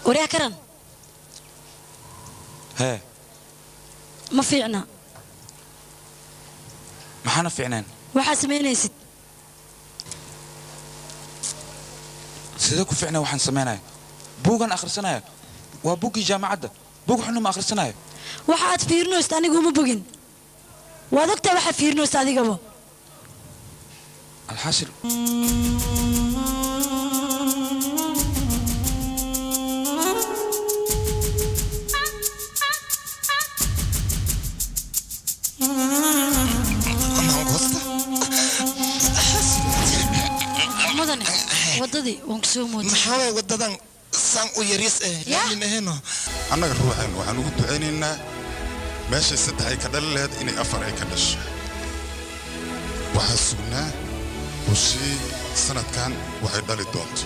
وريا كرن ها ما فيعنا ما حنا فيعنان waxaa sameynaysid sidee ku fiicnaa waxaan sameynaa buugan akhrisanaya waa buugii jaamacadda buug xunna ma akhrisanayo waxa aad fiirnoost anigu uma bogin waad ogtaa waxa fiirnoost adigaba alxasil وددي وانكسو موت محاوي وددان سان ويريس لكن هنا أنا روحين وحنو دعينينا ماشي ست هاي كدل لهاد إني أفر هاي كدش وحسونا وشي سنة كان وحي دالي دونت